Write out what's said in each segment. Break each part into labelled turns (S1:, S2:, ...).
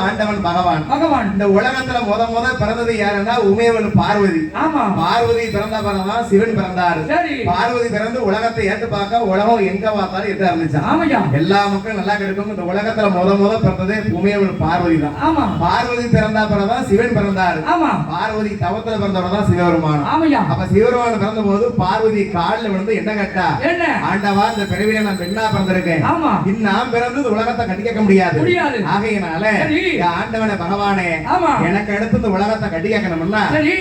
S1: ஆண்டவன் பகவான் இந்த உலகத்துல முத பிறந்தது யாருன்னா உமையவன் பார்வதி. பார்வதி பிறந்த பிறந்தான் சிவன் பிறந்தாரு. பார்வதி பிறந்து உலகத்தை ஏற்று பார்க்க உலகம் எங்க பார்த்தாலும் எது இருந்துச்சா எல்லா மக்களும் நல்லா கிடைக்கும். இந்த உலகத்துல முத பிறந்ததே உமையவன் பார்வதி தான். பார்வதி பிறந்தா பிறந்தான் சிவன் பிறந்தாரு. பார்வதி தவத்துல பிறந்தவர்தான் சிவபெருமான். அப்ப சிவபெருமான் பிறந்த போது பார்வதி காலில் விழுந்து என்ன கேட்டா, ஆண்டவா இந்த பிறவில நான் பெண்ணா பிறந்திருக்கேன், நான் பிறந்து உலகத்தை கட்டிக்க முடியாது. ஆகையினால ஆண்டவனே பகவானே எனக்கு அடுத்து இந்த உலகத்தை கட்டி கேட்கணும்னா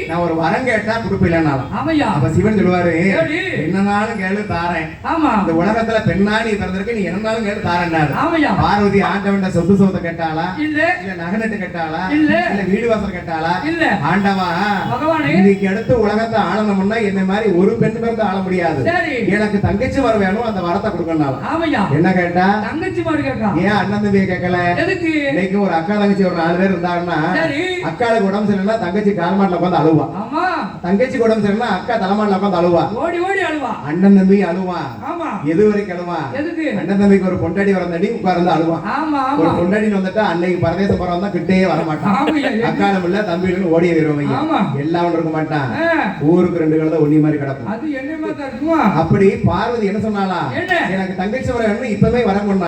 S1: நான் ஒரு வரம் கேட்டா கொடுப்பில்லைனாலும் அப்ப சிவன் சொல்லுவாரு, என்னன்னாலும் கேளு தாரேன். இந்த உலகத்துல பெண்ணா நீ பிறந்திருக்க, நீ என்னன்னாலும் கேளு தாரேன்னாரு. பார்வதி ஆண்டவன் சொத்து சொத்தை கேட்டாளா, இல்ல நகநட்டு கேட்டாளா, இல்ல வீடு வாசல் கேட்டாளா, இல்ல ஆண்டவா இன்னைக்கு அடுத்து உலகத்தை ஆளணும்னா என்ன மாதிரி ஒரு பெண் பிறந்து ஆள முடியாது, எனக்கு தங்கச்சி வர வேணும், அந்த வரத்தை கொடுக்கணும். என்ன கேட்டா, தங்கச்சி வர கேட்டா. ஏன் அண்ணன் தம்பியை கேட்கல? இன்னைக்கு ஒரு அக்கா தங்கச்சி ஒரு 4 பேர் இருந்தாங்கன்னா அக்காளுக்கு உடம்பு சரியில்லைன்னா தங்கச்சி கால்மாட்டில் உட்காந்து அழுவா, தங்கச்சி உடம்பு சரியில்லைன்னா அக்கா தலைமாட்டில் உட்காந்து அழுவா, அண்ணன் தம்பி அழுவா. எது வரைக்கும் அழுவா? அண்ணன் தம்பிக்கு ஒரு பொண்டாடி வரந்தாடி உட்கார்ந்து அழுவா. ஒரு பொண்டாடி வந்துட்டா அன்னைக்கு பரதேச போறவன் தான் கிட்டே வர மாட்டான். அக்காலம் இல்ல தம்பி இல்லன்னு ஓடிய வருவாங்க. எல்லாம் இருக்க மாட்டான். ஊருக்கு 2 கழுதை ஒண்ணி மாதிரி கிடக்கும். அப்படி பார்வதி என்ன சொன்னாலா, எனக்கு தங்கச்சி வர இப்பவே வர